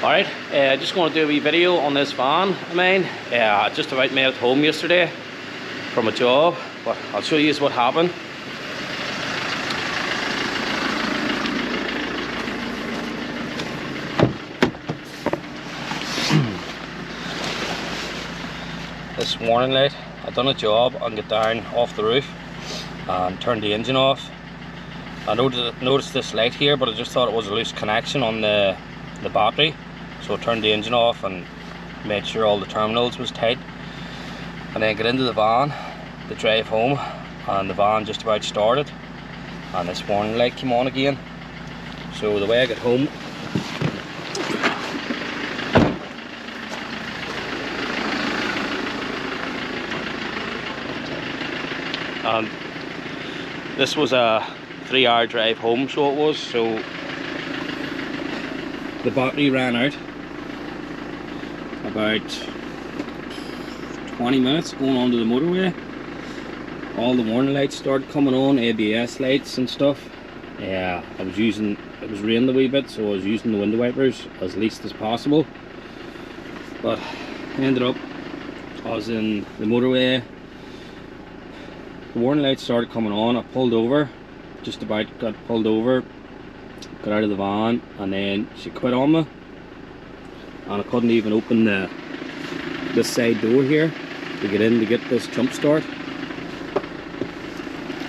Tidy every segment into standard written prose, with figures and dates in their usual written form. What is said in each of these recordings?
Alright, just going to do a wee video on this van of mine. I just about made it home yesterday from a job, but I'll show you what happened. This warning light, I've done a job and got down off the roof and turned the engine off. I noticed this light here, but I just thought it was a loose connection on the battery. So I turned the engine off and made sure all the terminals was tight, and then got into the van to drive home, and the van just about started and this warning light came on again. So the way I got home, and this was a 3-hour drive home, so it was. So the battery ran out about 20 minutes going onto the motorway. All the warning lights started coming on, ABS lights and stuff. Yeah, it was raining a wee bit, so I was using the window wipers as least as possible. But I ended up, I was in the motorway, the warning lights started coming on. I pulled over, just about got pulled over, got out of the van, and then she quit on me, and I couldn't even open this side door here to get in to get this jump start.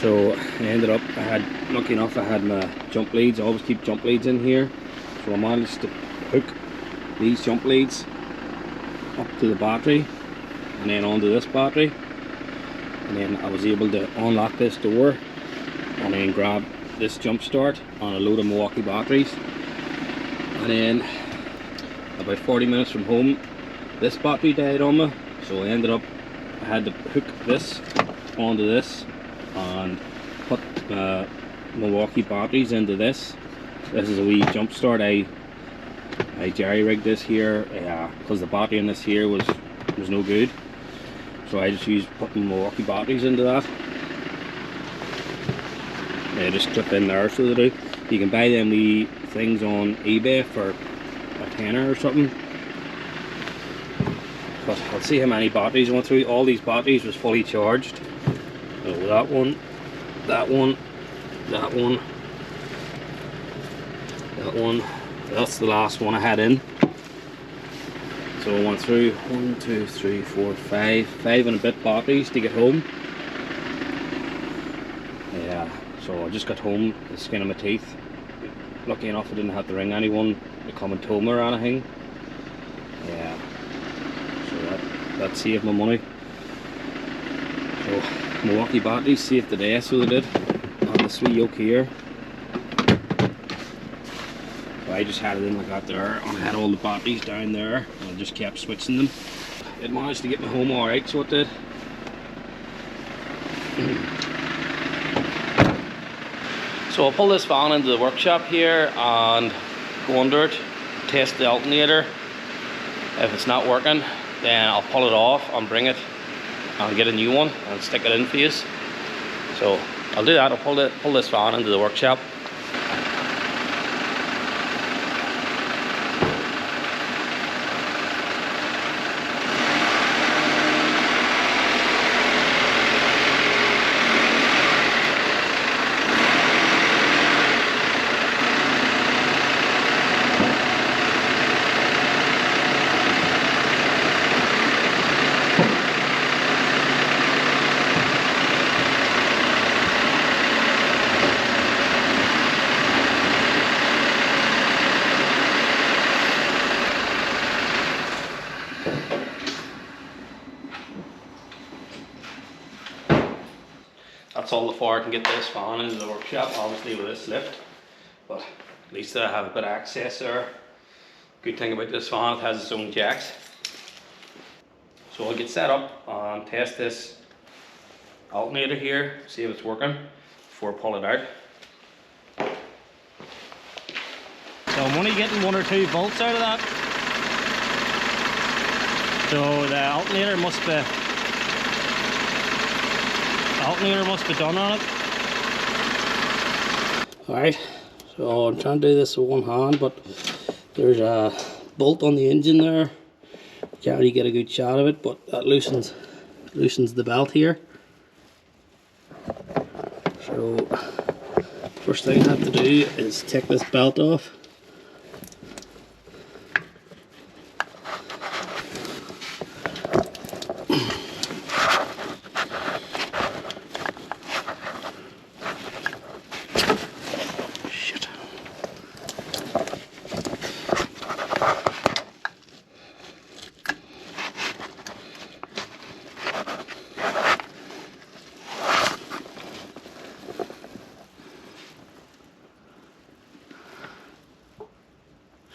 So I ended up, lucky enough I had my jump leads. I always keep jump leads in here, so I managed to hook these jump leads up to the battery and then onto this battery, and then I was able to unlock this door and then grab this jump start on a load of Milwaukee batteries. And then about 40 minutes from home, this battery died on me, so I ended up, I had to hook this onto this and put Milwaukee batteries into this. This is a wee jump start. I jerry-rigged this here because the battery in this here was no good, so I just used putting Milwaukee batteries into that. They just clip in there, so they do. You can buy them wee things on eBay for a tenner or something. But I'll see how many batteries I went through. All these batteries was fully charged. So that one, that one, that one, that one. That's the last one I had in. So I went through 1, 2, 3, 4, 5 and a bit batteries to get home. Yeah. So I just got home, the skin of my teeth. Lucky enough I didn't have to ring anyone to come and tow me or anything. Yeah, so that saved my money. So Milwaukee batteries saved the day, so they did. And this wee yoke here, so I just had it in like that there, and I had all the batteries down there, and I just kept switching them. It managed to get me home alright, so it did. So I'll pull this van into the workshop here and go under it, test the alternator. If it's not working, then I'll pull it off and bring it and get a new one and stick it in for you. So I'll do that. I'll pull this van into the workshop. That's all the far I can get this van into the workshop, obviously with this lift, but at least I have a bit of access there. Good thing about this van, it has its own jacks. So I'll get set up and test this alternator here, see if it's working before I pull it out. So I'm only getting 1 or 2 volts out of that. So the alternator must be done on it. Alright, so I'm trying to do this with one hand, but there's a bolt on the engine there. Can't really get a good shot of it, but that loosens the belt here. So first thing I have to do is take this belt off.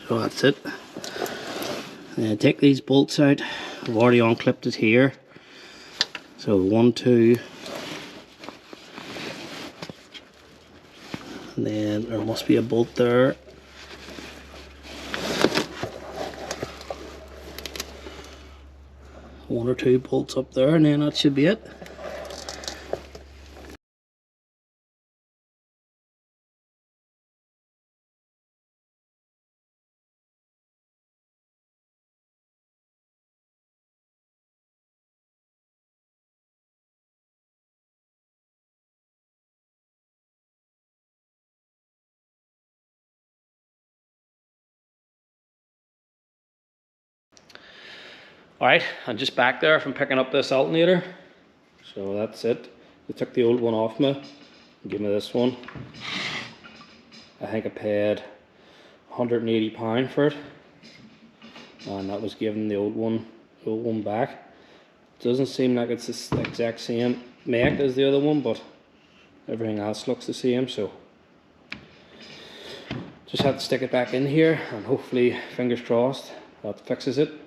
So that's it. Take these bolts out. I've already unclipped it here. So 1, 2, and then there must be a bolt there. One or two bolts up there, and then that should be it. Alright, I'm just back there from picking up this alternator. So that's it. They took the old one off me and gave me this one. I think I paid £180 for it. And that was given the old one back. Doesn't seem like it's the exact same make as the other one, but everything else looks the same, so just have to stick it back in here and hopefully, fingers crossed, that fixes it.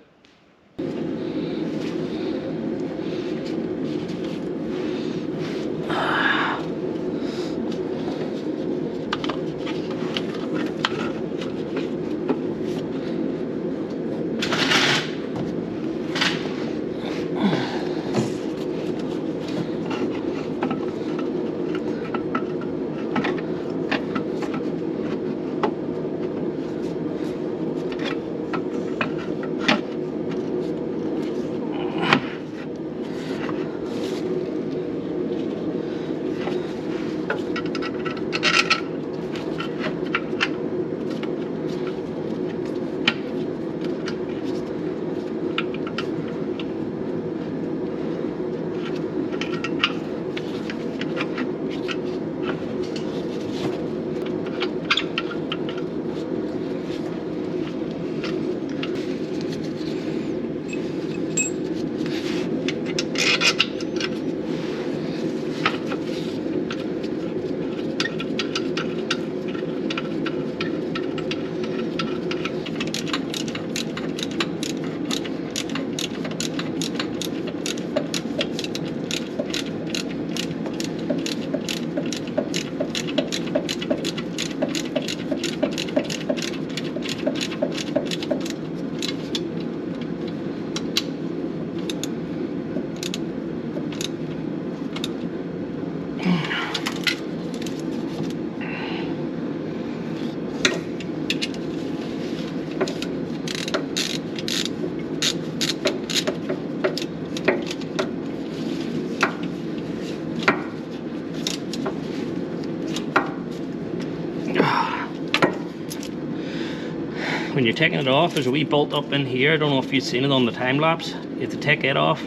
When you're taking it off, there's a wee bolt up in here. I don't know if you've seen it on the time lapse. You have to take it off,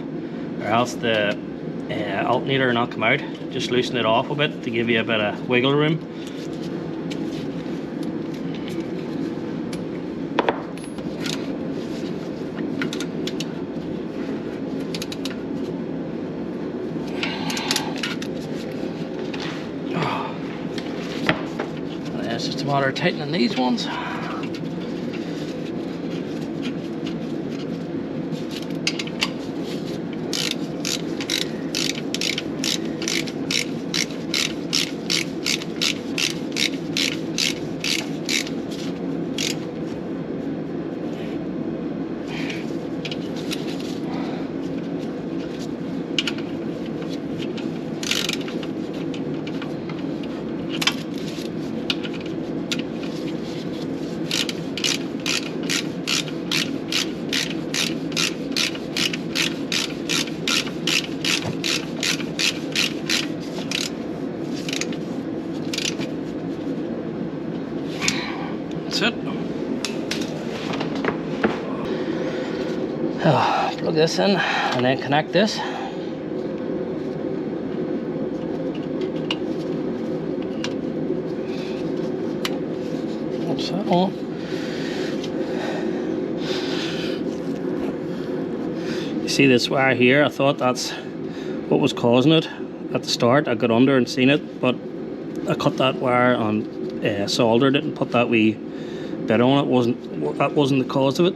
or else the alternator will not come out. Just loosen it off a bit to give you a bit of wiggle room. And then it's just a matter of tightening these ones. Plug this in and then connect this. What's that on? You see this wire here? I thought that's what was causing it at the start. I got under and seen it, but I cut that wire and soldered it and put that wee bit on it. That wasn't the cause of it.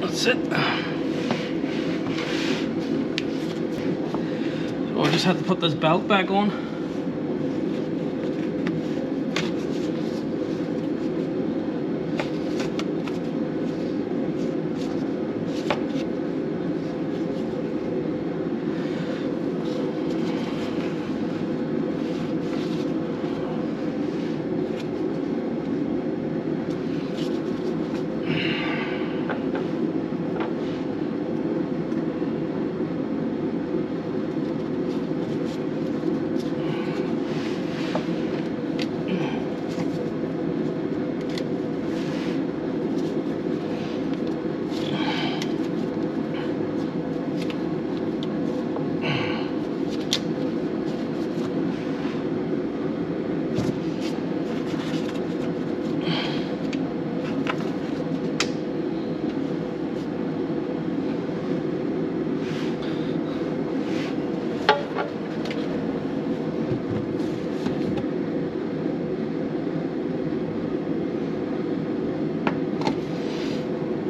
That's it. So I just have to put this belt back on.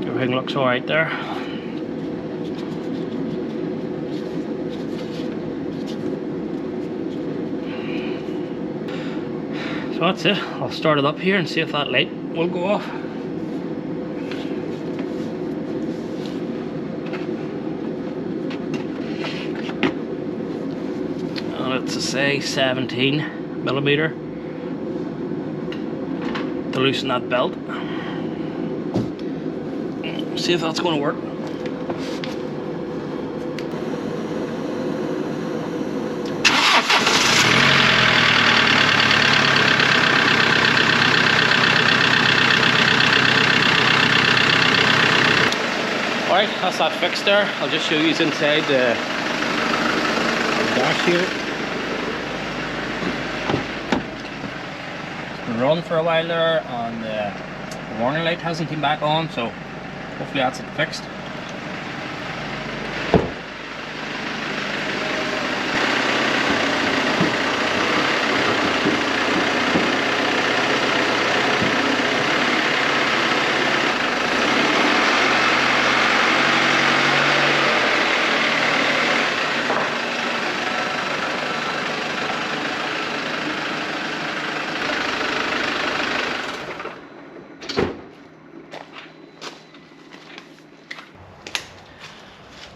Everything looks alright there. So that's it. I'll start it up here and see if that light will go off. And it's a say 17mm to loosen that belt. See if that's going to work. Alright, that's that fixed there. I'll just show you inside the dash here. It's been running for a while there and the warning light hasn't come back on, so hopefully that's it fixed.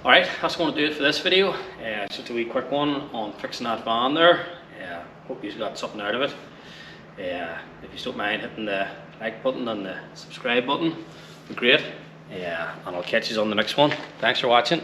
Alright, that's going to do it for this video. Just a wee quick one on fixing that van there. Hope you got something out of it. If you don't mind hitting the like button and the subscribe button, it'd be great. And I'll catch you on the next one. Thanks for watching.